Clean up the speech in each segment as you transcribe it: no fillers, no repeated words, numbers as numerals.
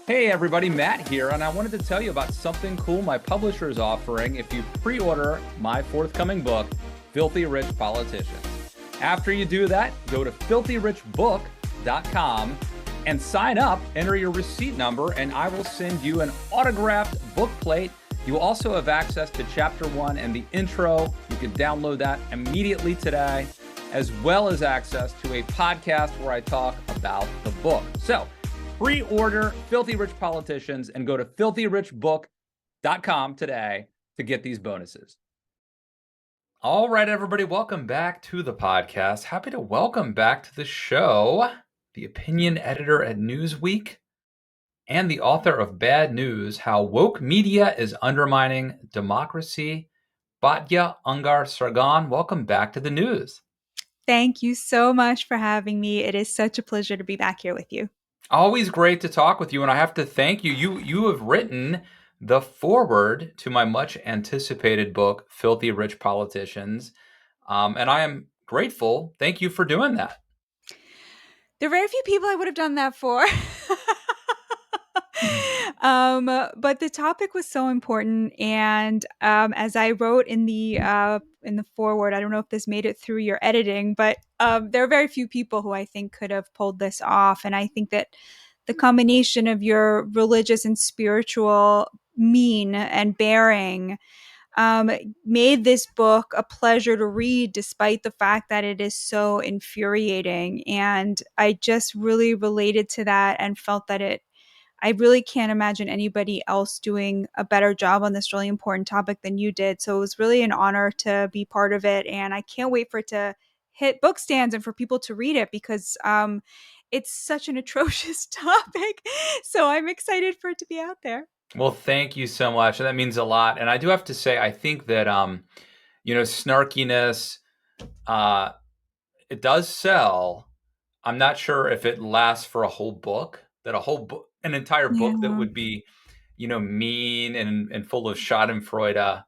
Hey everybody, Matt here, and I wanted to tell you about something cool my publisher is offering if you pre-order my forthcoming book, Filthy Rich Politicians. After you do that, go to filthyrichbook.com and sign up, enter your receipt number, and I will send you an autographed book plate. You will also have access to chapter 1 and the intro. You can download that immediately today, as well as access to a podcast where I talk about the book. So, pre-order Filthy Rich Politicians and go to filthyrichbook.com today to get these bonuses. All right, everybody, welcome back to the podcast. Happy to welcome back to the show the opinion editor at Newsweek and the author of Bad News: How Woke Media is Undermining Democracy, Batya Ungar-Sargon. Welcome back to the news. Thank you so much for having me. It is such a pleasure to be back here with you. Always great to talk with you, and I have to thank you. You have written the foreword to my much anticipated book, Filthy Rich Politicians, and I am grateful. Thank you for doing that. There are very few people I would have done that for. But the topic was so important, and as I wrote in the foreword, I don't know if this made it through your editing, but there are very few people who I think could have pulled this off, and I think that the combination of your religious and spiritual mien and bearing made this book a pleasure to read, despite the fact that it is so infuriating. And I just really related to that and felt that I really can't imagine anybody else doing a better job on this really important topic than you did. So it was really an honor to be part of it. And I can't wait for it to hit book stands and for people to read it, because it's such an atrocious topic. So I'm excited for it to be out there. Well, thank you so much. That means a lot. And I do have to say, I think that, snarkiness, it does sell. I'm not sure if it lasts for a whole book, an entire book that would be, mean and full of schadenfreude.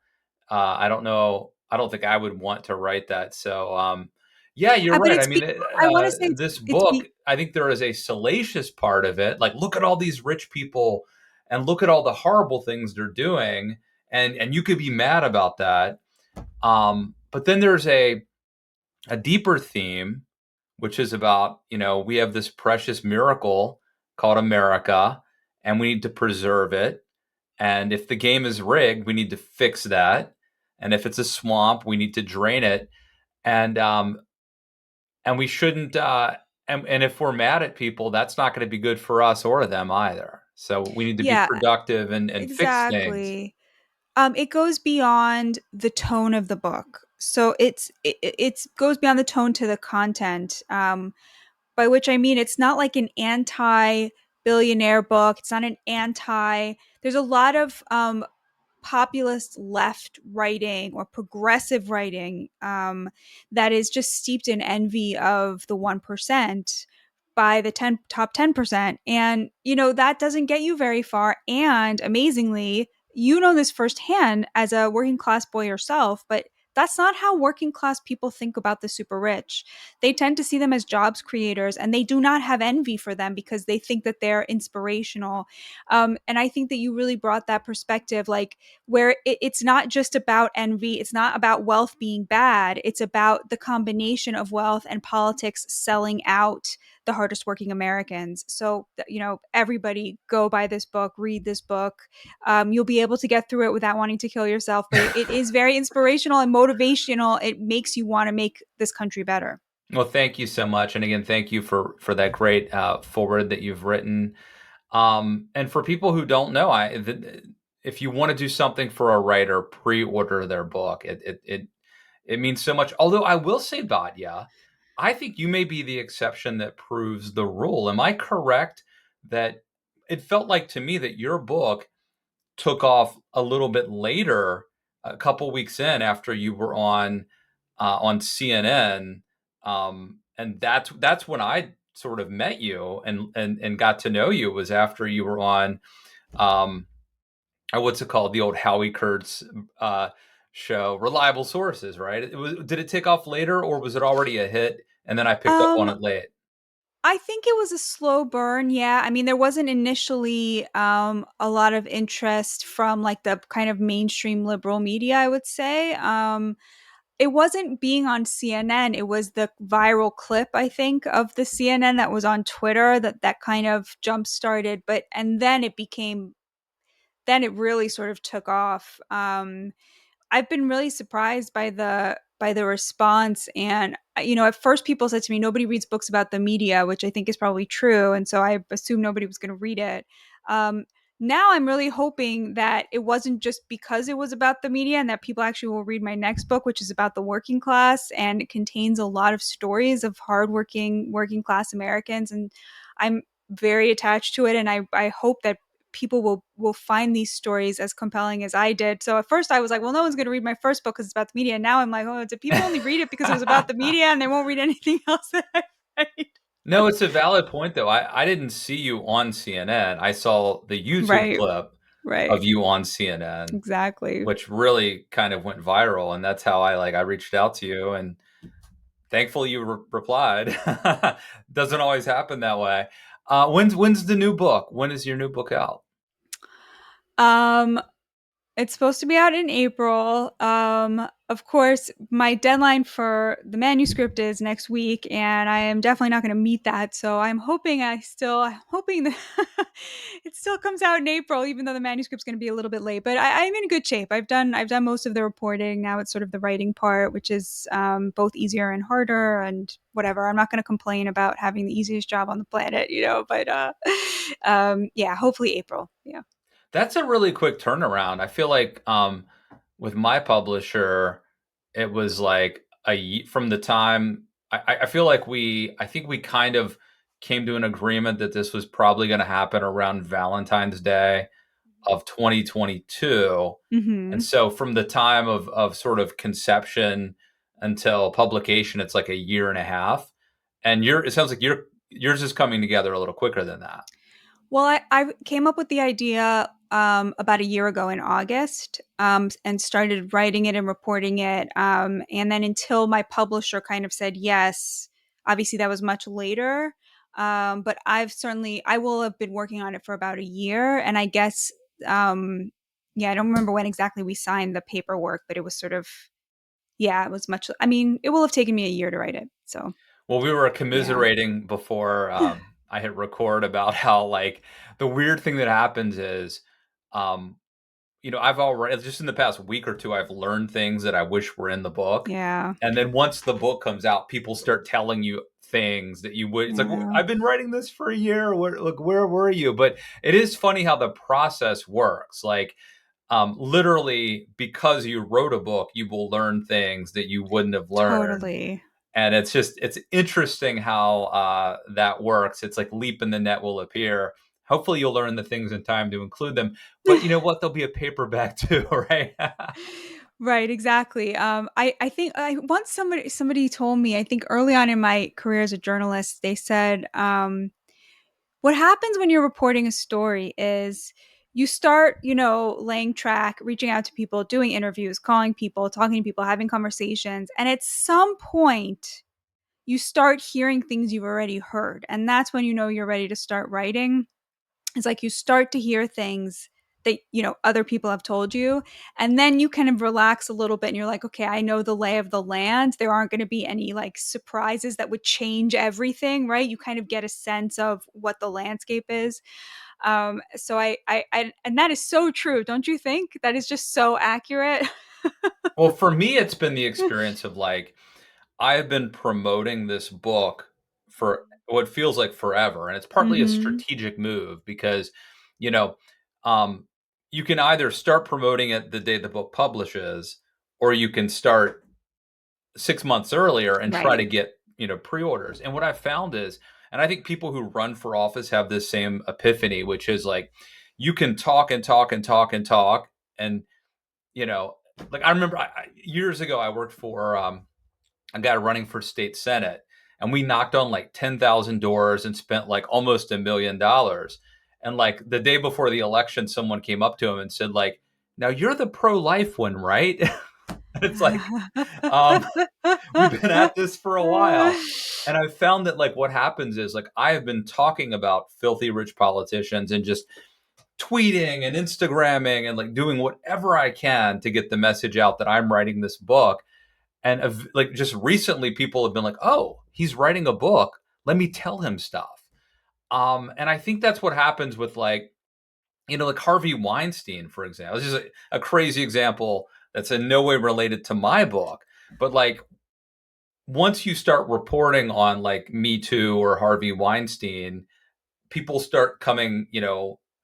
I don't know. I don't think I would want to write that. So, yeah, you're right. I mean, I want to say this book, I think there is a salacious part of it. Like, look at all these rich people and look at all the horrible things they're doing. And you could be mad about that. But then there's a deeper theme, which is about, we have this precious miracle called America, and we need to preserve it. And if the game is rigged, we need to fix that. And if it's a swamp, we need to drain it. And we shouldn't. And if we're mad at people, that's not going to be good for us or them either. So we need to be productive and fix things. It goes beyond the tone of the book. So it goes beyond the tone to the content, by which I mean it's not like an anti-billionaire book. It's not there's a lot of populist left writing or progressive writing that is just steeped in envy of the 1% by the top 10%. And, that doesn't get you very far. And amazingly, this firsthand as a working class boy yourself, but that's not how working class people think about the super rich. They tend to see them as jobs creators, and they do not have envy for them because they think that they're inspirational. And I think that you really brought that perspective, like where it's not just about envy. It's not about wealth being bad. It's about the combination of wealth and politics selling out the hardest working Americans. So, everybody go buy this book, read this book. You'll be able to get through it without wanting to kill yourself, but it is very inspirational and motivational. It makes you want to make this country better. Well, thank you so much. And again, thank you for that great foreword that you've written. And for people who don't know, if you want to do something for a writer, pre-order their book. It means so much. Although I will say, Batya, I think you may be the exception that proves the rule. Am I correct that it felt like to me that your book took off a little bit later, a couple weeks in after you were on CNN, and that's when I sort of met you and got to know you, was after you were on what's it called, the old Howie Kurtz show, Reliable Sources, right? Did it take off later, or was it already a hit and then I picked up on it late? I think it was a slow burn. Yeah. I mean, there wasn't initially a lot of interest from like the kind of mainstream liberal media, I would say. It wasn't being on CNN. It was the viral clip, I think, of the CNN that was on Twitter that kind of jump started. But, and then it became, then it really sort of took off. I've been really surprised by the response. And at first people said to me, nobody reads books about the media, which I think is probably true, and so I assumed nobody was going to read it. um, Now I'm really hoping that it wasn't just because it was about the media, and that people actually will read my next book, which is about the working class, and it contains a lot of stories of hardworking working class Americans, and I'm very attached to it, and I hope that people will find these stories as compelling as I did. So at first I was like, well, no one's going to read my first book because it's about the media. And now I'm like, oh, did people only read it because it was about the media and they won't read anything else that I write? No, it's a valid point, though. I didn't see you on CNN. I saw the YouTube Right, clip right, of you on CNN, exactly. which really kind of went viral, and that's how I reached out to you, and thankfully you replied. Doesn't always happen that way. When's the new book? When is your new book out? Um, It's supposed to be out in April. Of course, my deadline for the manuscript is next week, and I am definitely not going to meet that. So I'm hoping that it still comes out in April, even though the manuscript's going to be a little bit late. But I'm in good shape. I've done most of the reporting. Now it's sort of the writing part, which is both easier and harder, and whatever. I'm not going to complain about having the easiest job on the planet, But yeah, hopefully April. Yeah. That's a really quick turnaround. I feel like with my publisher, it was like from the time I feel like I think we kind of came to an agreement that this was probably going to happen around Valentine's Day of 2022. And Hmm. so from the time of sort of conception until publication, it's like a year and a half. And it sounds like yours is coming together a little quicker than that. Well, I came up with the idea about a year ago in August, and started writing it and reporting it. And then until my publisher kind of said yes, obviously that was much later. But I will have been working on it for about a year. And I guess, yeah, I don't remember when exactly we signed the paperwork, but it was sort of, yeah, it was much, I mean, it will have taken me a year to write it. So, Well, we were yeah. commiserating before I hit record about how like the weird thing that happens is, um, I've already just in the past week or two, I've learned things that I wish were in the book, Yeah. and then once the book comes out, people start telling you things that you would. It's like, "Well, Yeah. I've been writing this for a year. Where were you?" But it is funny how the process works. Like literally, because you wrote a book, you will learn things that you wouldn't have learned, Totally. and it's interesting how that works. It's like leap in the net will appear. Hopefully you'll learn the things in time to include them, but you know what, there'll be a paperback too. Right? Right, exactly. I think I once somebody told me, I think early on in my career as a journalist, they said, what happens when you're reporting a story is you start, laying track, reaching out to people, doing interviews, calling people, talking to people, having conversations, and at some point you start hearing things you've already heard, and that's when you know you're ready to start writing. It's like you start to hear things that other people have told you, and then you kind of relax a little bit and you're like, okay, I know the lay of the land. There aren't going to be any like surprises that would change everything, right? You kind of get a sense of what the landscape is. So I and that is so true, don't you think? That is just so accurate. Well, for me, it's been the experience of like I've been promoting this book for what feels like forever, and it's partly a Hmm. strategic move because, you know, um, you can either start promoting it the day the book publishes, or you can start 6 months earlier and try Right. to get pre-orders. And what I've found is, and I think people who run for office have this same epiphany, which is like you can talk and talk and talk and talk, and you know, like I remember years ago I worked for a guy running for state senate, and we knocked on like 10,000 doors and spent like almost $1 million. And like the day before the election, someone came up to him and said, like, "Now you're the pro-life one, right?" It's like, um, we've been at this for a while. And I've found that like what happens is like I have been talking about filthy rich politicians and just tweeting and Instagramming and like doing whatever I can to get the message out that I'm writing this book. And like just recently, people have been like, "Oh, he's writing a book. Let me tell him stuff." And I think that's what happens with like like Harvey Weinstein, for example. This is a crazy example that's in no way related to my book, but like once you start reporting on like Me Too or Harvey Weinstein, people start coming,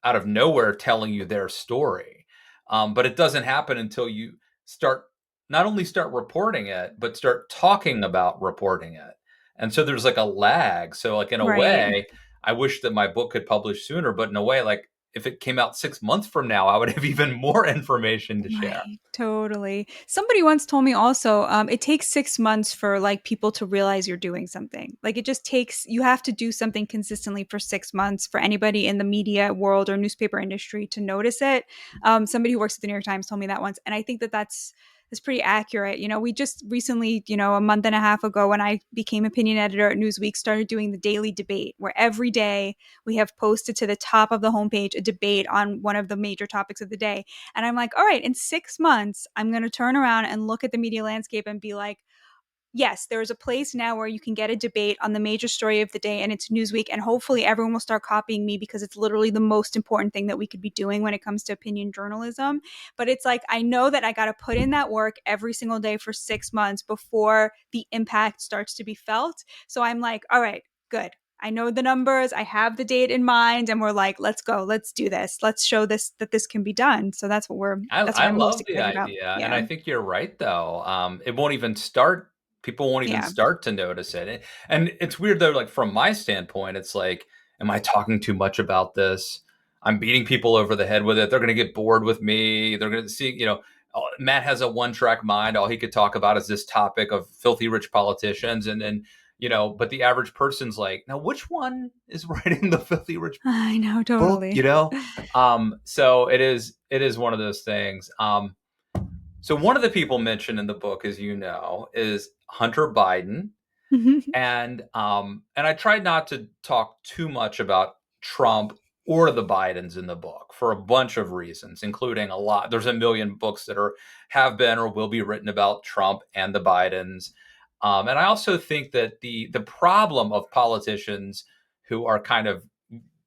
out of nowhere telling you their story. But it doesn't happen until you start not only start reporting it, but start talking about reporting it. And so there's like a lag. So like in a Right. way, I wish that my book could publish sooner, but in a way, like if it came out 6 months from now, I would have even more information to share. Right, totally. Somebody once told me also, it takes 6 months for like people to realize you're doing something. Like it just takes, you have to do something consistently for 6 months for anybody in the media world or newspaper industry to notice it. Somebody who works at the New York Times told me that once, and I think that that's pretty accurate. We just recently, a month and a half ago, when I became opinion editor at Newsweek, started doing the daily debate, where every day we have posted to the top of the homepage a debate on one of the major topics of the day. And I'm like, all right, in 6 months, I'm going to turn around and look at the media landscape and be like, yes, there is a place now where you can get a debate on the major story of the day, and it's Newsweek. And hopefully everyone will start copying me because it's literally the most important thing that we could be doing when it comes to opinion journalism. But it's like, I know that I got to put in that work every single day for 6 months before the impact starts to be felt. So I'm like, all right, good. I know the numbers, I have the date in mind, and we're like, let's go, let's do this. Let's show this that this can be done. So that's what I I'm most love the excited about. idea, and Yeah. I think you're right though. It won't even start. People won't even Yeah. start to notice it, and it's weird though. Like from my standpoint, it's like, am I talking too much about this? I'm beating people over the head with it. They're going to get bored with me. They're going to see, Matt has a one-track mind. All he could talk about is this topic of filthy rich politicians, and then but the average person's like, now which one is writing the filthy rich I know, book? totally. So it is one of those things. So one of the people mentioned in the book, as you know, is Hunter Biden, and I tried not to talk too much about Trump or the Bidens in the book for a bunch of reasons, including a lot. There's a million books that have been or will be written about Trump and the Bidens, and I also think that the problem of politicians who are kind of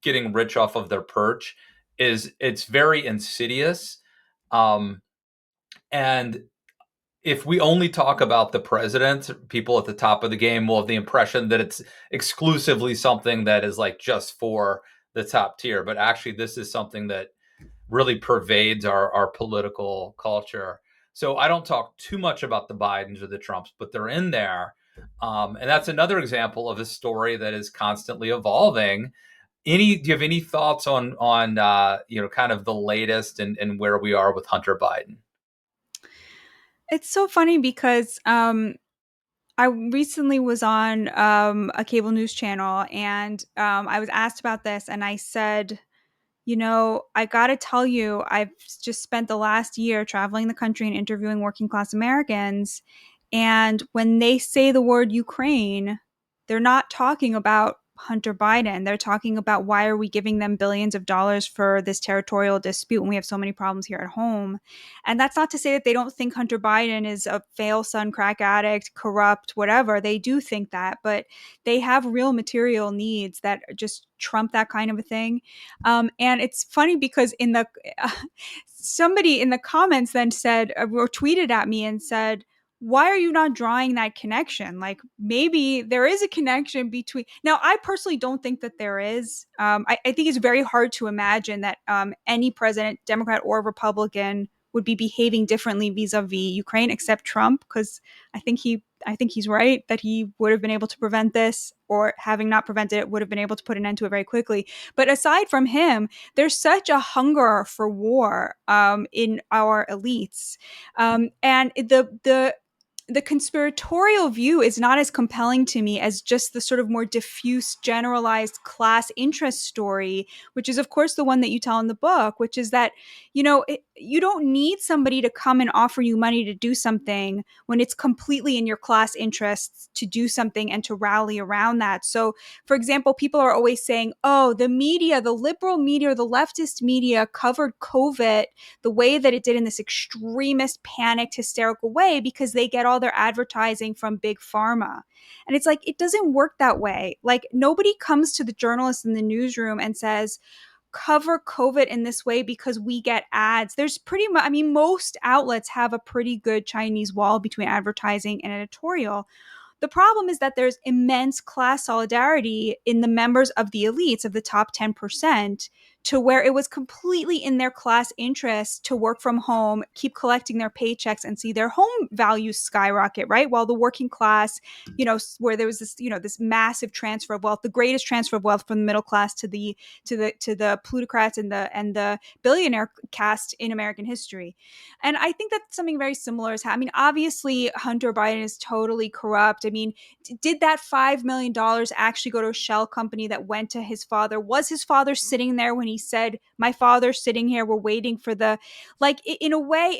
getting rich off of their perch is it's very insidious. Um, and if we only talk about the president, people at the top of the game will have the impression that it's exclusively something that is like just for the top tier. But actually, this is something that really pervades our political culture. So I don't talk too much about the Bidens or the Trumps, but they're in there. And that's another example of a story that is constantly evolving. Do you have any thoughts on kind of the latest and where we are with Hunter Biden? It's so funny because I recently was on a cable news channel, and I was asked about this, and I said, I got to tell you, I've just spent the last year traveling the country and interviewing working class Americans. And when they say the word Ukraine, they're not talking about Hunter Biden. They're talking about, why are we giving them billions of dollars for this territorial dispute when we have so many problems here at home? And that's not to say that they don't think Hunter Biden is a fail son, crack addict, corrupt, whatever. They do think that, but they have real material needs that just trump that kind of a thing. And it's funny because somebody in the comments then said, or tweeted at me and said, why are you not drawing that connection? Like, maybe there is a connection between. Now, I personally don't think that there is. I think it's very hard to imagine that any president, Democrat or Republican, would be behaving differently vis-a-vis Ukraine, except Trump, because I think he's right that he would have been able to prevent this, or having not prevented it, would have been able to put an end to it very quickly. But aside from him, there's such a hunger for war in our elites, and the conspiratorial view is not as compelling to me as just the sort of more diffuse, generalized class interest story, which is, of course, the one that you tell in the book, which is that, you don't need somebody to come and offer you money to do something when it's completely in your class interests to do something and to rally around that. So, for example, people are always saying, oh, the media, the liberal media, or the leftist media covered COVID the way that it did in this extremist, panicked, hysterical way because they get all their advertising from big pharma. And it's like, it doesn't work that way. Like, nobody comes to the journalists in the newsroom and says, cover COVID in this way because we get ads. There's pretty much, I mean, most outlets have a pretty good Chinese wall between advertising and editorial. The problem is that there's immense class solidarity in the members of the elites of the top 10% to where it was completely in their class interest to work from home, keep collecting their paychecks and see their home values skyrocket, right? While the working class, where there was this, this massive transfer of wealth, the greatest transfer of wealth from the middle class to the plutocrats and the billionaire caste in American history. And I think that something very similar is happening. I mean, obviously, Hunter Biden is totally corrupt. I mean, did that $5 million actually go to a shell company that went to his father? Was his father sitting there when he said, "My father's sitting here. We're waiting for the," like, in a way,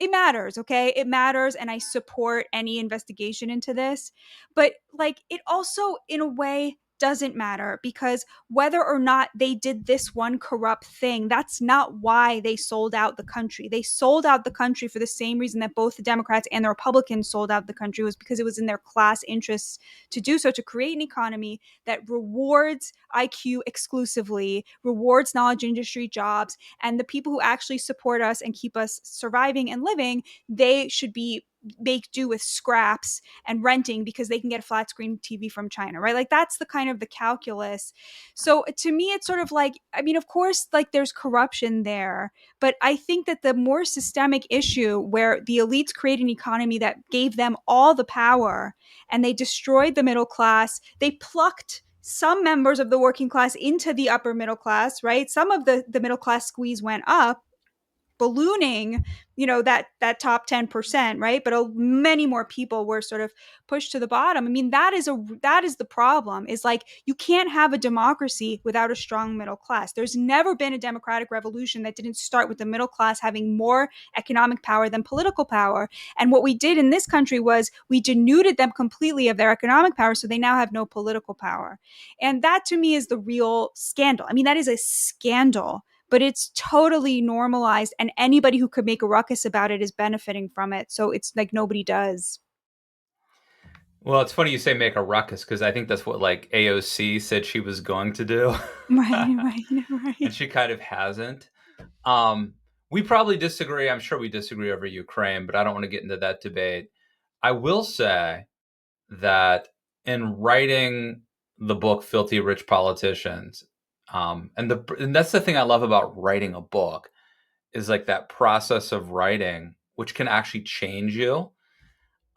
it matters, okay? It matters, and I support any investigation into this. But like, it also, in a way, doesn't matter because whether or not they did this one corrupt thing, that's not why they sold out the country. They sold out the country for the same reason that both the Democrats and the Republicans sold out the country, was because it was in their class interests to do so, to create an economy that rewards IQ exclusively, rewards knowledge industry jobs, and the people who actually support us and keep us surviving and living, they should be make do with scraps and renting because they can get a flat screen TV from China, right? Like, that's the kind of the calculus. So to me, it's sort of like, I mean, of course, like, there's corruption there, but I think that the more systemic issue where the elites create an economy that gave them all the power and they destroyed the middle class, they plucked some members of the working class into the upper middle class, right? Some of the middle class squeeze went up, ballooning, that top 10%, right? But many more people were sort of pushed to the bottom. I mean, that is the problem, is like, you can't have a democracy without a strong middle class. There's never been a democratic revolution that didn't start with the middle class having more economic power than political power. And what we did in this country was we denuded them completely of their economic power, so they now have no political power. And that, to me, is the real scandal. I mean, that is a scandal, but it's totally normalized, and anybody who could make a ruckus about it is benefiting from it. So it's like nobody does. Well, it's funny you say make a ruckus because I think that's what like AOC said she was going to do. Right, right, And right. she kind of hasn't. Um, we probably disagree. I'm sure we disagree over Ukraine, but I don't want to get into that debate. I will say that in writing the book Filthy Rich Politicians, and that's the thing I love about writing a book, is like that process of writing, which can actually change you.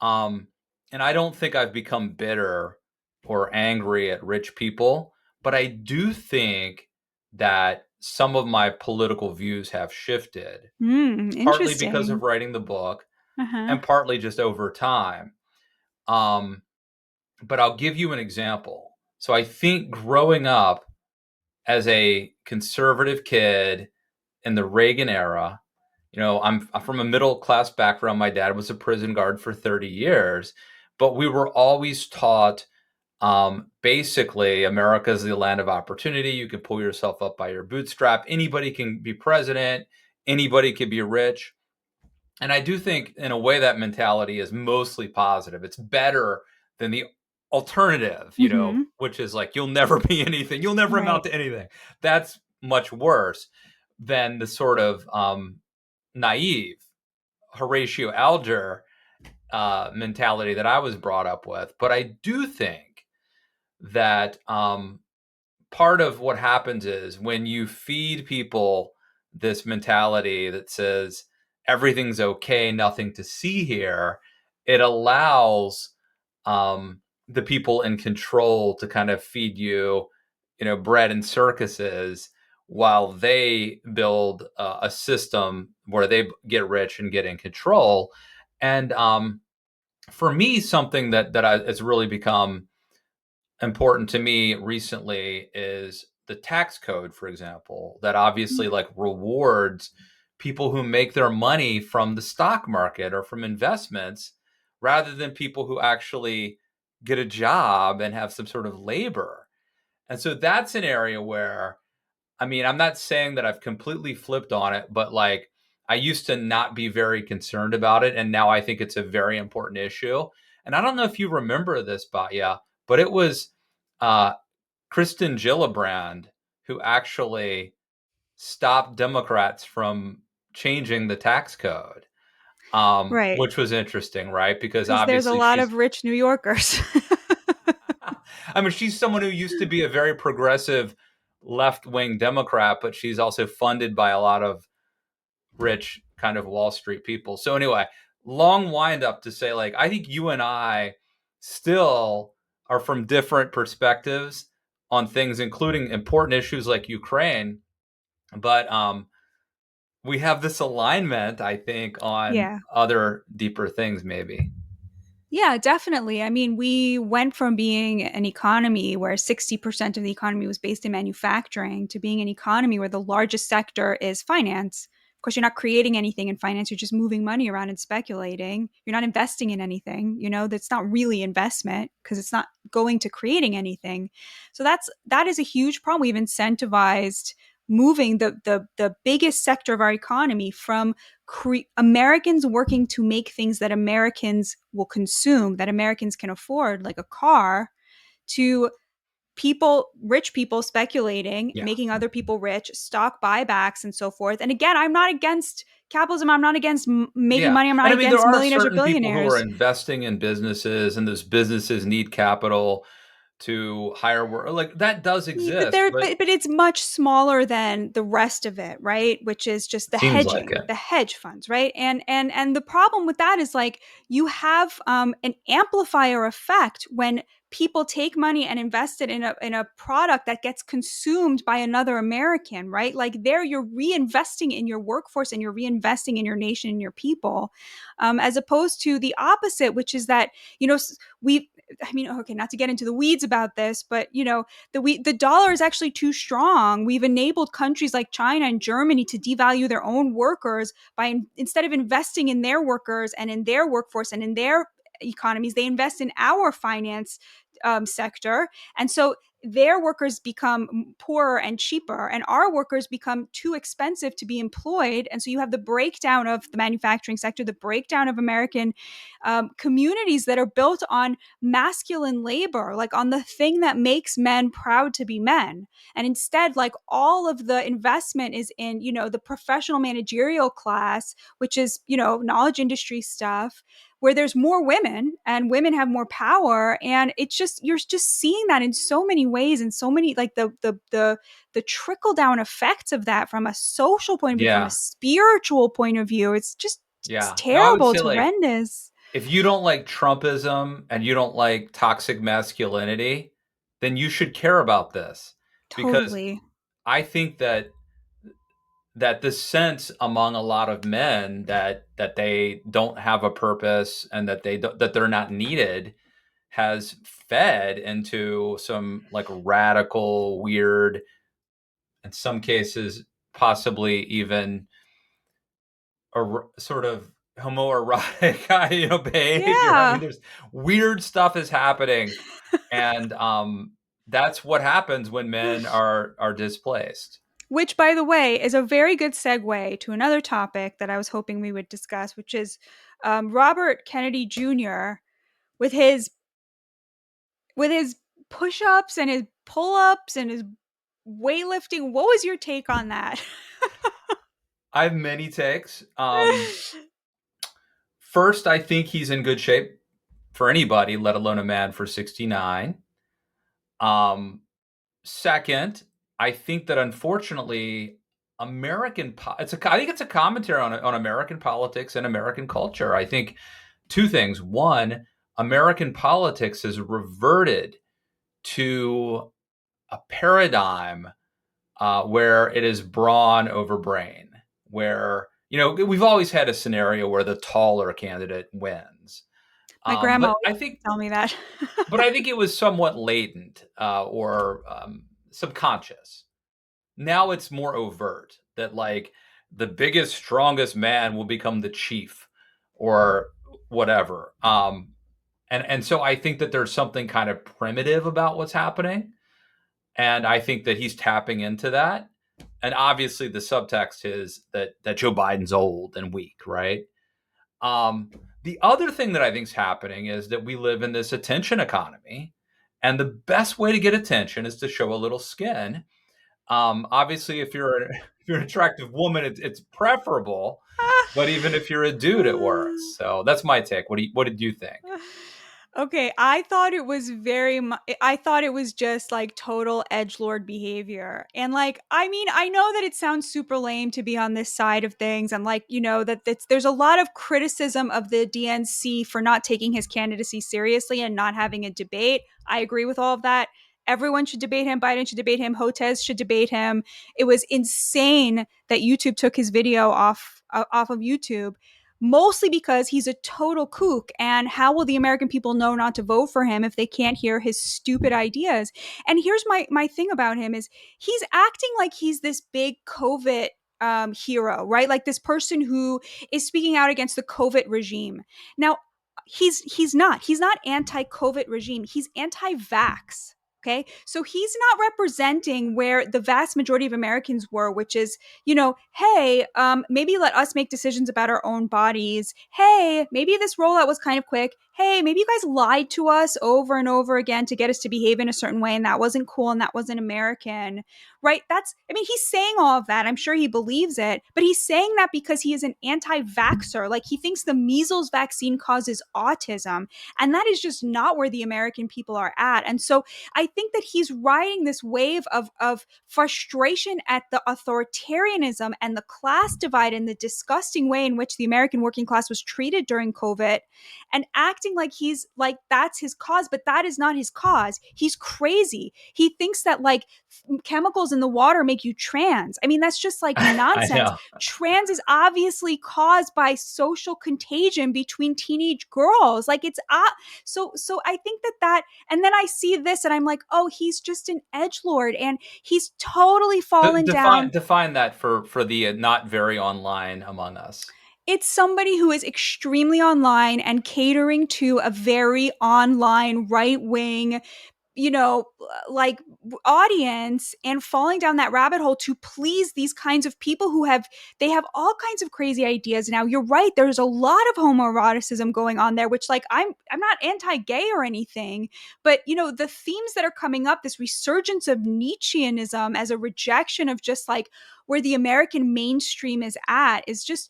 Um, and I don't think I've become bitter or angry at rich people, but I do think that some of my political views have shifted, partly because of Interesting. writing the book Uh-huh. and partly just over time. Um, but I'll give you an example. So I think growing up as a conservative kid in the Reagan era, I'm from a middle class background. My dad was a prison guard for 30 years, but we were always taught, basically, America is the land of opportunity. You can pull yourself up by your bootstrap. Anybody can be president. Anybody can be rich. And I do think, in a way, that mentality is mostly positive. It's better than the alternative, Mm-hmm. which is like, you'll never be anything. You'll never Right. amount to anything. That's much worse than the sort of naive Horatio Alger mentality that I was brought up with. But I do think that part of what happens is when you feed people this mentality that says everything's okay, nothing to see here, it allows the people in control to kind of feed you, bread and circuses while they build a system where they get rich and get in control. And for me, something that has really become important to me recently is the tax code, for example, that obviously like rewards people who make their money from the stock market or from investments rather than people who actually get a job and have some sort of labor. And so that's an area where, I mean, I'm not saying that I've completely flipped on it, but like I used to not be very concerned about it. And now I think it's a very important issue. And I don't know if you remember this, Batya, but it was uh, Kristen Gillibrand who actually stopped Democrats from changing the tax code, Right. which was interesting, right? Because Because there's a obviously lot she's, of rich New Yorkers. I mean, she's someone who used to be a very progressive left wing Democrat, but she's also funded by a lot of rich kind of Wall Street people. So, anyway, long wind up to say, like, I think you and I still are from different perspectives on things, including important issues like Ukraine. But we have this alignment, I think, on Yeah. other deeper things, maybe. Yeah, definitely. I mean, we went from being an economy where 60% of the economy was based in manufacturing to being an economy where the largest sector is finance. Of course, you're not creating anything in finance, you're just moving money around and speculating. You're not investing in anything, that's not really investment because it's not going to creating anything. So that is a huge problem. We've incentivized moving the biggest sector of our economy from Americans working to make things that Americans will consume, that Americans can afford, like a car, to rich people speculating, Yeah. making other people rich, stock buybacks, and so forth. And again, I'm not against capitalism. I'm not against making Yeah. money. I'm not And I mean, there against are millionaires or certain people who are billionaires. investing in businesses, and those businesses need capital to hire work. Like that does But exist, there, but but it's much smaller than the rest of it, right? Which is just the seems like hedging, it. the hedge funds, right? And the problem with that is like you have an amplifier effect when people take money and invest it in a product that gets consumed by another American, right? Like there, you're reinvesting in your workforce and you're reinvesting in your nation and your people, as opposed to the opposite, which is that we. I mean, okay, not to get into the weeds about this, but the dollar is actually too strong. We've enabled countries like China and Germany to devalue their own workers by instead of investing in their workers and in their workforce and in their economies, they invest in our finance sector, and so their workers become poorer and cheaper, and our workers become too expensive to be employed. And so you have the breakdown of the manufacturing sector, the breakdown of American communities that are built on masculine labor, like on the thing that makes men proud to be men. And instead, like all of the investment is in, the professional managerial class, which is, knowledge industry stuff, where there's more women and women have more power. And it's just, you're just seeing that in so many ways and so many, like the trickle down effects of that from a social point of view, from a Yeah. spiritual point of view. It's Yeah. No, I would terrible. say It's like horrendous. if you don't like Trumpism and you don't like toxic masculinity, then you should care about this because Totally. I think that this sense among a lot of men that they don't have a purpose and that they're not needed has fed into some like radical, weird, in some cases possibly even sort of homoerotic behavior. I mean, Yeah. there's weird stuff is happening, and that's what happens when men are displaced. Which, by the way, is a very good segue to another topic that I was hoping we would discuss, which is Robert Kennedy Jr. with his push-ups and his pull-ups and his weightlifting. What was your take on that? I have many takes. First, I think he's in good shape for anybody, let alone a man for 69. Um, Second, I think that unfortunately, I think it's a commentary on American politics and American culture. I think two things. One, American politics has reverted to a paradigm where it is brawn over brain, where we've always had a scenario where the taller candidate wins. My grandma But always I used think to tell me that. but I think it was somewhat latent or subconscious. Now it's more overt that like the biggest, strongest man will become the chief or whatever. And so I think that there's something kind of primitive about what's happening. And I think that he's tapping into that. And obviously the subtext is that Joe Biden's old and weak, right? Um, the other thing that I think is happening is that we live in this attention economy, and the best way to get attention is to show a little skin. Obviously, if you're if you're an attractive woman, it's preferable, but even if you're a dude, it works. So that's my take. What did you think? Okay, I thought it was I thought it was just like total edgelord behavior. And like, I mean, I know that it sounds super lame to be on this side of things, and like, that there's a lot of criticism of the DNC for not taking his candidacy seriously and not having a debate. I agree with all of that. Everyone should debate him. Biden should debate him. Hotez should debate him. It was insane that YouTube took his video off of YouTube, mostly because he's a total kook. And how will the American people know not to vote for him if they can't hear his stupid ideas? And here's my thing about him is he's acting like he's this big COVID hero, right? Like this person who is speaking out against the COVID regime. Now, he's not anti-COVID regime. He's anti-vax. Okay. So he's not representing where the vast majority of Americans were, which is, hey, maybe let us make decisions about our own bodies. Hey, maybe this rollout was kind of quick. Hey, maybe you guys lied to us over and over again to get us to behave in a certain way, and that wasn't cool and that wasn't American, right? He's saying all of that. I'm sure he believes it, but he's saying that because he is an anti-vaxxer. Like he thinks the measles vaccine causes autism, and that is just not where the American people are at. And so I think that he's riding this wave of frustration at the authoritarianism and the class divide and the disgusting way in which the American working class was treated during COVID, and acting like he's like that's his cause, but that is not his cause. He's crazy. He thinks that like chemicals in the water make you trans. I mean, that's just like I nonsense. know. Trans is obviously caused by social contagion between teenage girls. Like it's so I think that and then I see this and I'm like, oh, he's just an edgelord and he's totally fallen down. Define that for the not very online among us. It's somebody who is extremely online and catering to a very online right wing, like audience, and falling down that rabbit hole to please these kinds of people they have all kinds of crazy ideas. Now you're right, there's a lot of homoeroticism going on there, which like I'm not anti-gay or anything, but the themes that are coming up, this resurgence of Nietzscheanism as a rejection of just like where the American mainstream is at is just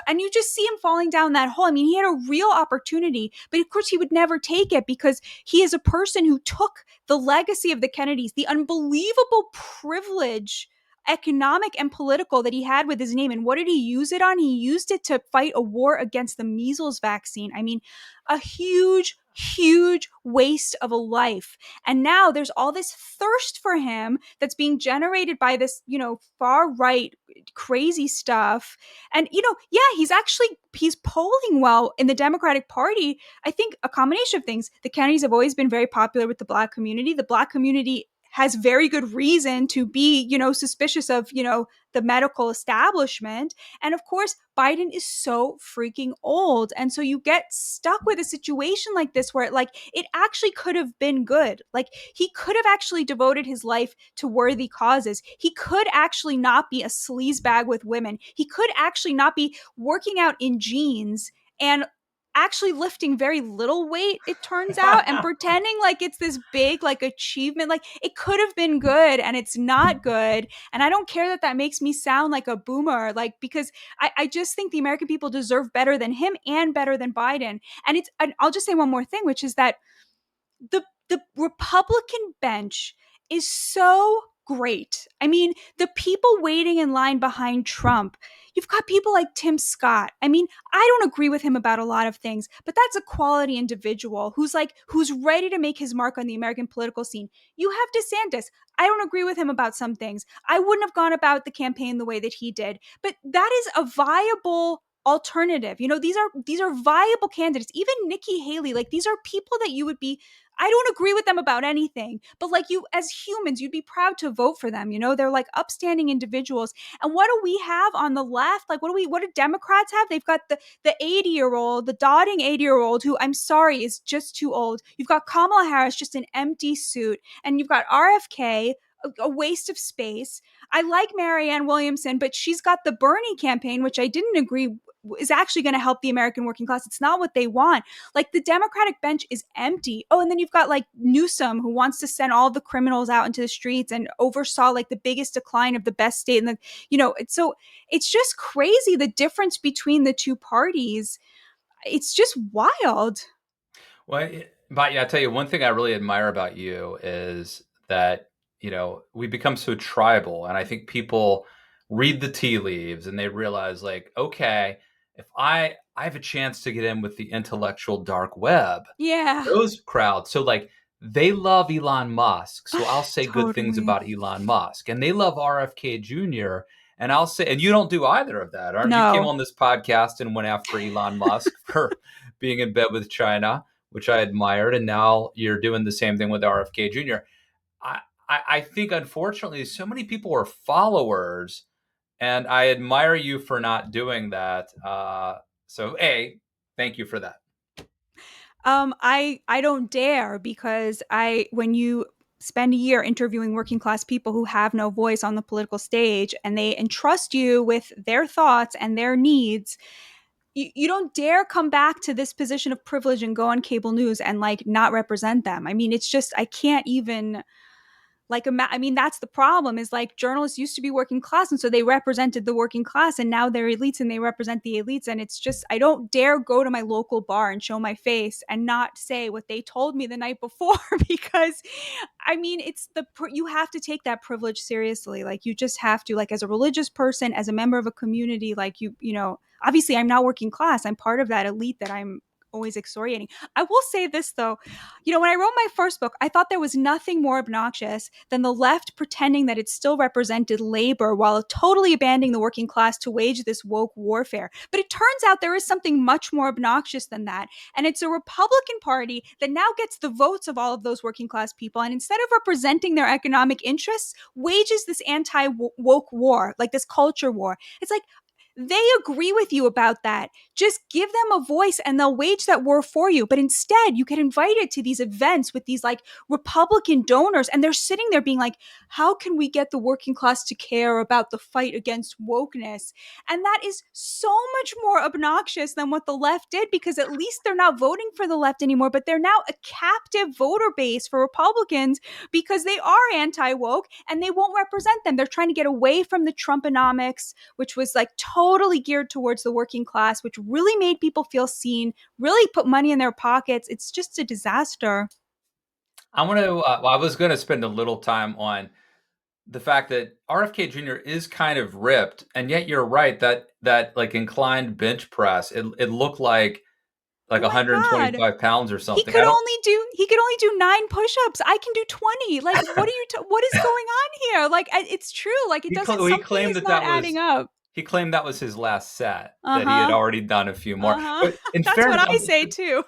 and you just see him falling down that hole. I mean, he had a real opportunity, but of course he would never take it because he is a person who took the legacy of the Kennedys, the unbelievable privilege, economic and political, that he had with his name. And what did he use it on? He used it to fight a war against the measles vaccine. I mean, a huge waste of a life. And now there's all this thirst for him that's being generated by this, far right crazy stuff. And, yeah, he's polling well in the Democratic Party. I think a combination of things. The Kennedys have always been very popular with the Black community. The Black community has very good reason to be, suspicious of, the medical establishment. And of course, Biden is so freaking old. And so you get stuck with a situation like this where it actually could have been good. Like he could have actually devoted his life to worthy causes. He could actually not be a sleazebag with women. He could actually not be working out in jeans and actually lifting very little weight, it turns out, and pretending like it's this big like achievement. Like it could have been good and it's not good. And I don't care that makes me sound like a boomer, like because I just think the American people deserve better than him and better than Biden. And I'll just say one more thing, which is that the Republican bench is so great. I mean, the people waiting in line behind Trump, you've got people like Tim Scott. I mean, I don't agree with him about a lot of things, but that's a quality individual who's ready to make his mark on the American political scene. You have DeSantis. I don't agree with him about some things. I wouldn't have gone about the campaign the way that he did, but that is a viable alternative. These are viable candidates. Even Nikki Haley, like these are people that you would be I don't agree with them about anything, but like you as humans, you'd be proud to vote for them. You know, they're like upstanding individuals. And what do we have on the left? Like what do Democrats have? They've got the 80-year-old, the dotting 80-year-old who I'm sorry is just too old. You've got Kamala Harris, just an empty suit, and you've got RFK, a waste of space. I like Marianne Williamson, but she's got the Bernie campaign, which I didn't agree is actually going to help the American working class. It's not what they want. Like the Democratic bench is empty. Oh, and then you've got like Newsom who wants to send all the criminals out into the streets and oversaw like the biggest decline of the best state in the, it's just crazy the difference between the two parties. It's just wild. Well, but yeah, I tell you, one thing I really admire about you is that, we become so tribal. And I think people read the tea leaves and they realize, like, okay, if I have a chance to get in with the intellectual dark web, Yeah. those crowds. So, like, they love Elon Musk. So I'll say good things Totally. about Elon Musk. And they love RFK Jr. And I'll say, and you don't do either of that. Aren't you came No. on this podcast and went after Elon Musk for being in bed with China, which I admired, and now you're doing the same thing with RFK Jr. I, I think, unfortunately, so many people are followers, and I admire you for not doing that. So, thank you for that. I don't dare because when you spend a year interviewing working class people who have no voice on the political stage and they entrust you with their thoughts and their needs, you don't dare come back to this position of privilege and go on cable news and like not represent them. I mean, it's just I can't even like I mean that's the problem is like journalists used to be working class and so they represented the working class and now they're elites and they represent the elites and it's just I don't dare go to my local bar and show my face and not say what they told me the night before because I mean it's you have to take that privilege seriously. Like you just have to, like as a religious person, as a member of a community, like obviously I'm not working class, I'm part of that elite that I'm always excoriating. I will say this though, when I wrote my first book, I thought there was nothing more obnoxious than the left pretending that it still represented labor while totally abandoning the working class to wage this woke warfare. But it turns out there is something much more obnoxious than that. And it's a Republican Party that now gets the votes of all of those working class people. And instead of representing their economic interests, wages this anti woke war, like this culture war. It's like, they agree with you about that. Just give them a voice and they'll wage that war for you. But instead, you get invited to these events with these like Republican donors, and they're sitting there being like, how can we get the working class to care about the fight against wokeness? And that is so much more obnoxious than what the left did, because at least they're not voting for the left anymore, but they're now a captive voter base for Republicans because they are anti woke and they won't represent them. They're trying to get away from the Trumponomics, which was like totally geared towards the working class, which really made people feel seen, really put money in their pockets. It's just a disaster. I want to. I was going to spend a little time on the fact that RFK Jr. is kind of ripped, and yet you're right that like inclined bench press, it looked like Oh my God. 125 pounds or He something. could only do 9 push-ups. I can do 20. Like what is going on here? Like it's true. Like it doesn't, He something claimed is that not adding up. he claimed that was his last set, that he had Uh-huh. already done a few more. Uh-huh. But in That's what fairness, I say too.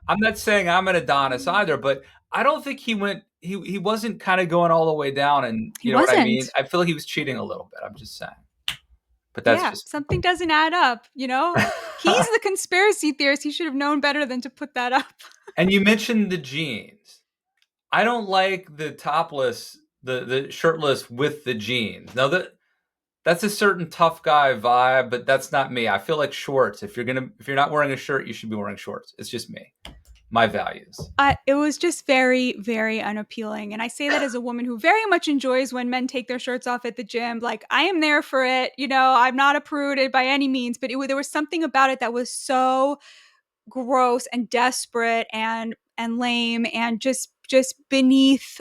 I'm not saying I'm an Adonis either, but I don't think he went. He wasn't kind of going all the way down, and He you know what I mean. wasn't. I feel like he was cheating a little bit. I'm just saying, but that's Yeah, just. something doesn't add up. He's the conspiracy theorist. He should have known better than to put that up. And you mentioned the jeans. I don't like the topless, the shirtless with the jeans. Now that's a certain tough guy vibe, but that's not me. I feel like shorts. If you're not wearing a shirt, you should be wearing shorts. It's just me, my values. It was just very, very unappealing. And I say that as a woman who very much enjoys when men take their shirts off at the gym. Like, I am there for it. I'm not a prude by any means, but there was something about it that was so gross and desperate and lame and just beneath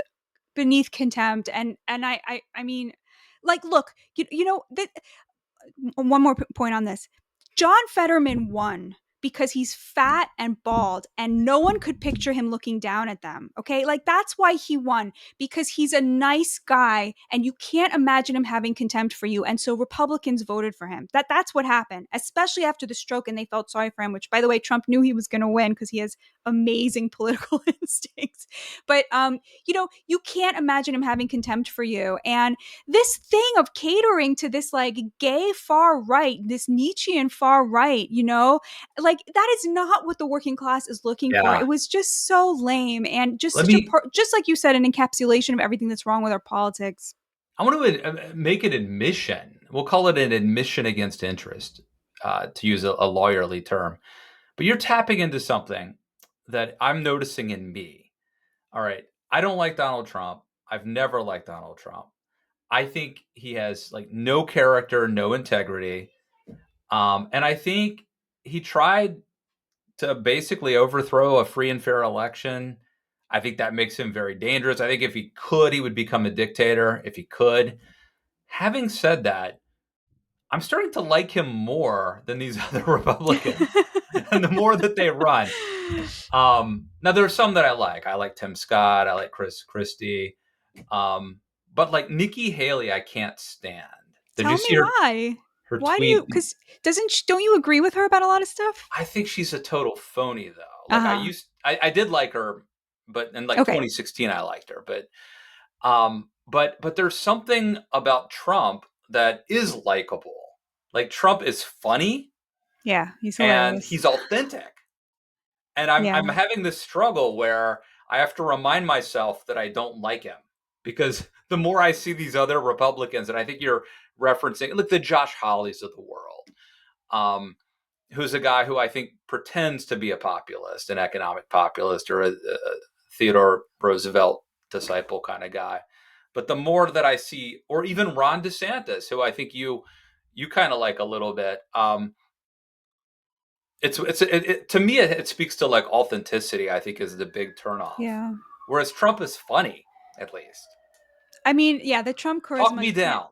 contempt. And I mean, like, look, that one more point on this. John Fetterman won because he's fat and bald and no one could picture him looking down at them. Okay. Like that's why he won, because he's a nice guy and you can't imagine him having contempt for you. And so Republicans voted for him. That's what happened, especially after the stroke, and they felt sorry for him, which by the way, Trump knew he was going to win because he has amazing political instincts. But you can't imagine him having contempt for you. And this thing of catering to this like gay far right, this Nietzschean far right, like that is not what the working class is looking for. Yeah. It was just so lame and just Let such a me, just like you said, an encapsulation of everything that's wrong with our politics. I want to make an admission. We'll call it an admission against interest, to use a lawyerly term. But you're tapping into something that I'm noticing in me. All right. I don't like Donald Trump. I've never liked Donald Trump. I think he has like no character, no integrity. And I think he tried to basically overthrow a free and fair election. I think that makes him very dangerous. I think if he could, he would become a dictator if he could. Having said that, I'm starting to like him more than these other Republicans, and the more that they run. Now there are some that I like. I like Tim Scott. I like Chris Christie. But like Nikki Haley, I can't stand. Did you Tell me see why. her Why do you? tweet? Because don't you agree with her about a lot of stuff? I think she's a total phony, though. Uh Like huh. I did like her, but in like Okay. 2016, I liked her. But there's something about Trump that is likable. Like Trump is funny Yeah, he's and hilarious. he's authentic. And I'm Yeah. having this struggle where I have to remind myself that I don't like him, because the more I see these other Republicans, and I think you're referencing like the Josh Hollies of the world, um, who's a guy who I think pretends to be a populist, an economic populist, or a Theodore Roosevelt disciple kind of guy. But the more that I see, or even Ron DeSantis, who I think you kind of like a little bit, to me it speaks to like authenticity. I think is the big turnoff. Yeah. Whereas Trump is funny, at least. I mean, yeah, the Trump Talk charisma me can't. down.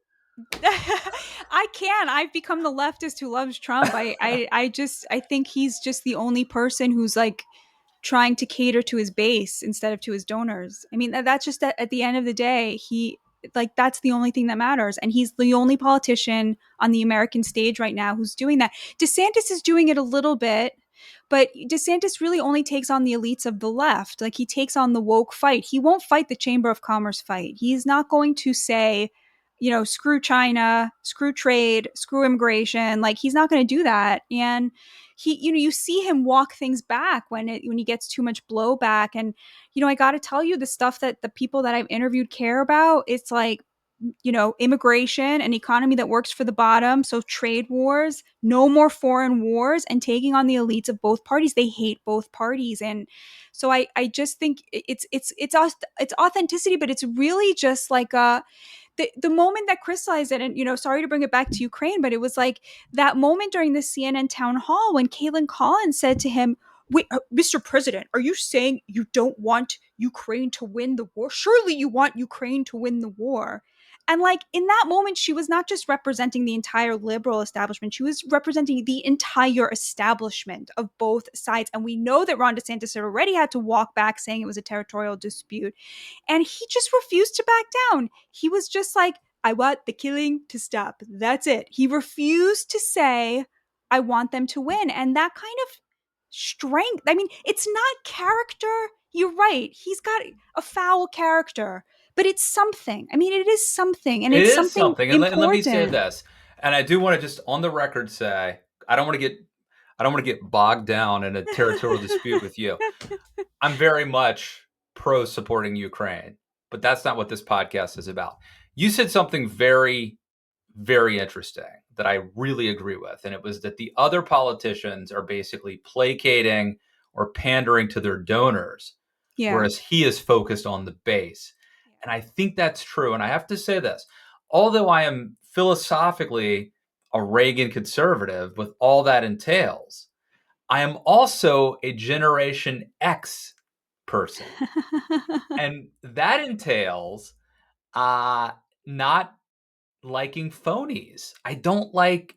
I can. I've become the leftist who loves Trump. I think he's just the only person who's like trying to cater to his base instead of to his donors. I mean, that's just that at the end of the day, that's the only thing that matters. And he's the only politician on the American stage right now who's doing that. DeSantis is doing it a little bit, but DeSantis really only takes on the elites of the left. Like he takes on the woke fight. He won't fight the Chamber of Commerce fight. He's not going to say, screw China, screw trade, screw immigration. Like he's not going to do that. And you see him walk things back when he gets too much blowback. And I got to tell you, the stuff that the people that I've interviewed care about, it's like, immigration, an economy that works for the bottom. So trade wars, no more foreign wars, and taking on the elites of both parties. They hate both parties. And so I just think it's authenticity, but it's really just like the moment that crystallized it. And sorry to bring it back to Ukraine, but it was like that moment during the CNN town hall when Caitlin Collins said to him, "Wait, Mr. President, are you saying you don't want Ukraine to win the war? Surely you want Ukraine to win the war." And like in that moment, she was not just representing the entire liberal establishment, she was representing the entire establishment of both sides. And we know that Ron DeSantis had already had to walk back saying it was a territorial dispute. And he just refused to back down. He was just like, I want the killing to stop. That's it. He refused to say, I want them to win. And that kind of strength, I mean, it's not character. You're right. He's got a foul character, but it's something. I mean, it is something, and It it's is something something, and let me say important. this, and I do want to just on the record say I don't want to get bogged down in a territorial dispute with you. I'm very much pro supporting Ukraine, but that's not what this podcast is about. You said something very, very interesting that I really agree with, and it was that the other politicians are basically placating or pandering to their donors, Yeah. whereas he is focused on the base. And I think that's true. And I have to say this, although I am philosophically a Reagan conservative with all that entails, I am also a Generation X person. And that entails uh, not liking phonies. I don't like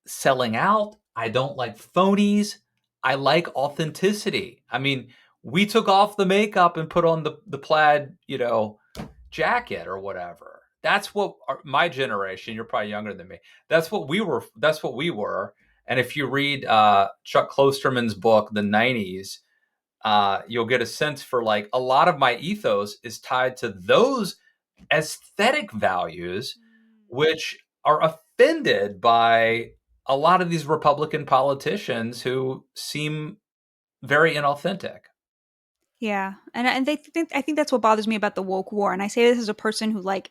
selling out. I don't like phonies. I like authenticity. I mean, we took off the makeup and put on the plaid, jacket or whatever. That's what my generation, you're probably younger than me. That's what we were. That's what we were. And if you read Chuck Klosterman's book, The 90s, you'll get a sense for like a lot of my ethos is tied to those aesthetic values, which are offended by a lot of these Republican politicians who seem very inauthentic. Yeah, and I think that's what bothers me about the woke war. And I say this as a person who, like,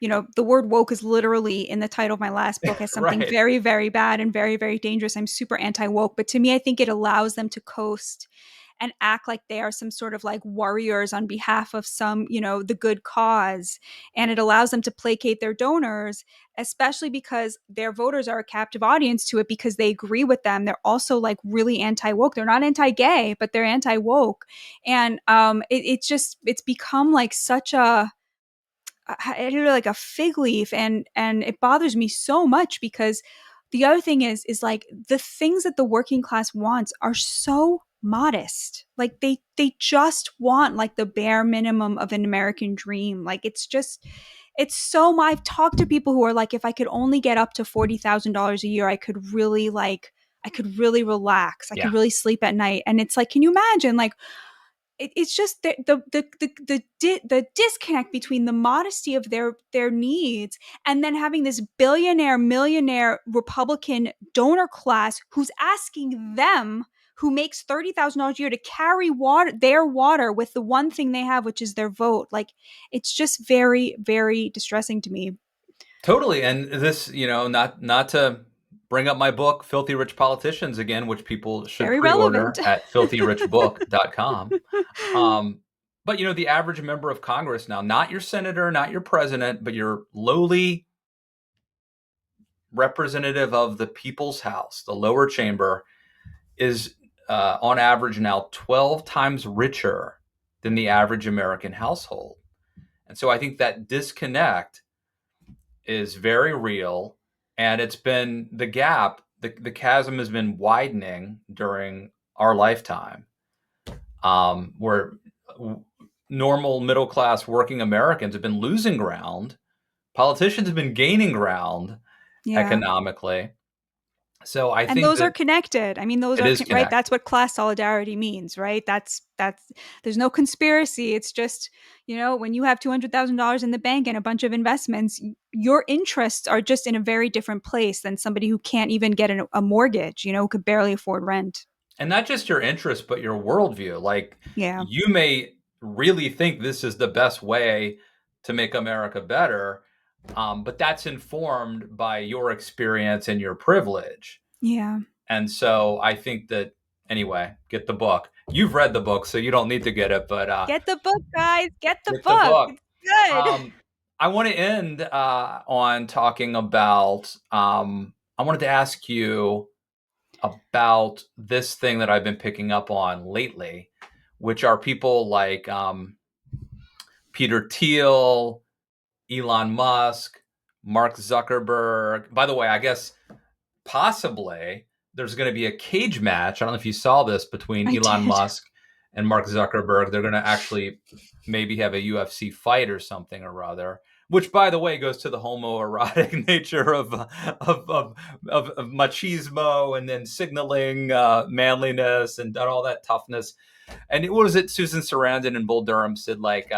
the word woke is literally in the title of my last book as something Right. very, very bad and very, very dangerous. I'm super anti woke, but to me, I think it allows them to coast and act like they are some sort of like warriors on behalf of some, the good cause. And it allows them to placate their donors, especially because their voters are a captive audience to it because they agree with them. They're also like really anti woke. They're not anti gay, but they're anti woke. And it's become like such I don't know, like a fig leaf, and it bothers me so much because the other thing is like the things that the working class wants are so modest. Like they just want like the bare minimum of an American dream. Like it's so I've talked to people who are like, if I could only get up to $40,000 a year, I could really relax. I Yeah. could really sleep at night. And it's like, can you imagine like it's just the disconnect between the modesty of their needs and then having this billionaire millionaire Republican donor class who's asking them, who makes $30,000 a year, to carry their water with the one thing they have, which is their vote. Like, it's just very, very distressing to me. Totally. And this, not to bring up my book, Filthy Rich Politicians again, which people should Very relevant. pre-order at filthyrichbook.com. Um, but the average member of Congress now, not your senator, not your president, but your lowly representative of the people's house, the lower chamber, is on average now 12 times richer than the average American household. And so I think that disconnect is very real. And it's been the chasm has been widening during our lifetime, where normal middle class working Americans have been losing ground. Politicians have been gaining ground Yeah. economically. So I And think those are that connected. I mean, those it are is right. connected. That's what class solidarity means, right? That's there's no conspiracy. It's just, when you have $200,000 in the bank and a bunch of investments, your interests are just in a very different place than somebody who can't even get a mortgage, who could barely afford rent. And not just your interest, but your worldview. Like, Yeah. you may really think this is the best way to make America better, but that's informed by your experience and your privilege. Yeah. And so I think that, anyway, get the book. You've read the book, so you don't need to get it, but Get the book, guys. Get the get the book. book. It's good. I want to end on talking about. I wanted to ask you about this thing that I've been picking up on lately, which are people like Peter Thiel, Elon Musk, Mark Zuckerberg. By the way, I guess possibly there's going to be a cage match. I don't know if you saw this between I Elon did. Musk and Mark Zuckerberg. They're going to actually maybe have a UFC fight or something or other. Which, by the way, goes to the homoerotic nature of machismo, and then signaling manliness and all that toughness. And what was it? Susan Sarandon and Bull Durham said, like,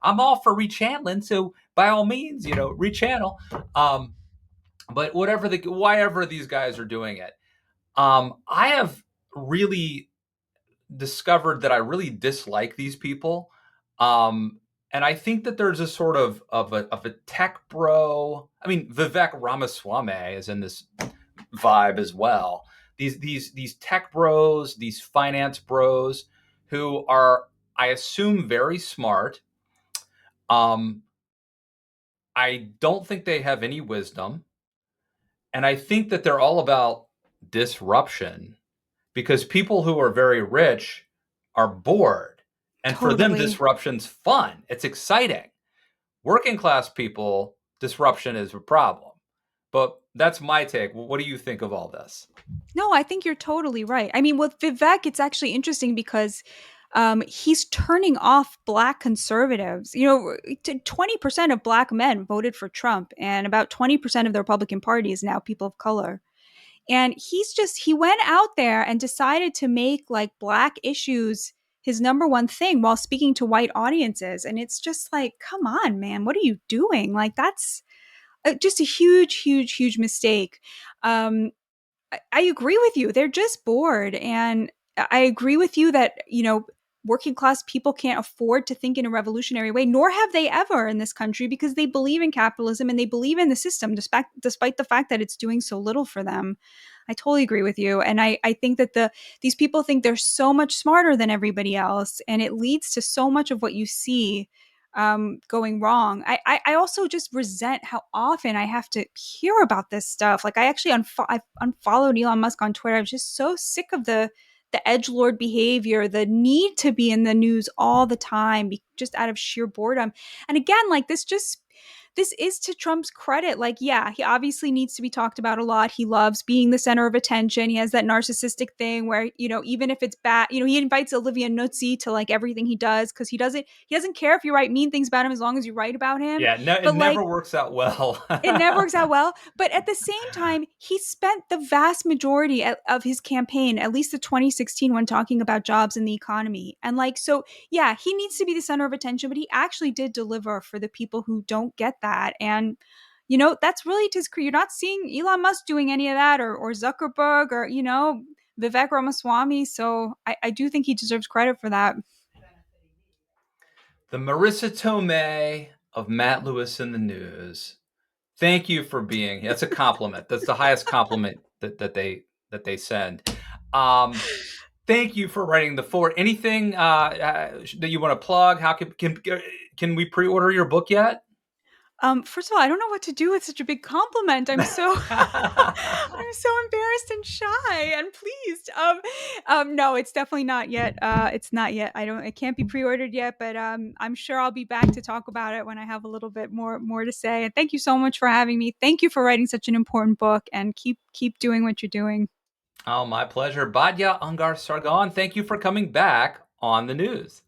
I'm all for rechanneling, so by all means, rechannel. But whatever these guys are doing it, I have really discovered that I really dislike these people. And I think that there's a sort of a tech bro. I mean, Vivek Ramaswamy is in this vibe as well. These tech bros, these finance bros, who are, I assume, very smart. Um, I don't think they have any wisdom, and I think that they're all about disruption, because people who are very rich are bored. And for them, Totally. disruption's fun. It's exciting. Working class people, disruption is a problem. But that's my take. What do you think of all this? No, I think you're totally right. I mean, with Vivek, it's actually interesting because he's turning off black conservatives. 20% of black men voted for Trump, and about 20% of the Republican Party is now people of color. And he went out there and decided to make like black issues his number one thing while speaking to white audiences. And it's just like, come on, man, what are you doing? Like, that's just a huge, huge, huge mistake. Um, I agree with you. They're just bored. And I agree with you that, working class people can't afford to think in a revolutionary way, nor have they ever in this country because they believe in capitalism and they believe in the system, despite the fact that it's doing so little for them. I totally agree with you. And I think that these people think they're so much smarter than everybody else. And it leads to so much of what you see going wrong. I also just resent how often I have to hear about this stuff. Like I've unfollowed Elon Musk on Twitter. I'm just so sick of the edgelord behavior, the need to be in the news all the time, just out of sheer boredom. And again, like this is to Trump's credit. Like, yeah, he obviously needs to be talked about a lot. He loves being the center of attention. He has that narcissistic thing where, even if it's bad, he invites Olivia Nuzzi to like everything he does because he doesn't care if you write mean things about him as long as you write about him. Yeah, no, it But never like works out well. it never works out well. But at the same time, he spent the vast majority of his campaign, at least the 2016 one, talking about jobs and the economy. And like, so yeah, he needs to be the center of attention, but he actually did deliver for the people who don't get that. And, that's really his career. You're not seeing Elon Musk doing any of that or Zuckerberg or, Vivek Ramaswamy. So I do think he deserves credit for that. The Marissa Tomei of Matt Lewis in the News. Thank you for being here. That's a compliment. That's the highest compliment that they send. Um, Thank you for writing the forward. Anything that you want to plug? How can we pre-order your book yet? First of all, I don't know what to do with such a big compliment. I'm so I'm so embarrassed and shy and pleased. No, it's definitely not yet. It's not yet. It can't be pre-ordered yet, but I'm sure I'll be back to talk about it when I have a little bit more to say. And thank you so much for having me. Thank you for writing such an important book and keep doing what you're doing. Oh, my pleasure. Batya Ungar-Sargon, thank you for coming back on the news.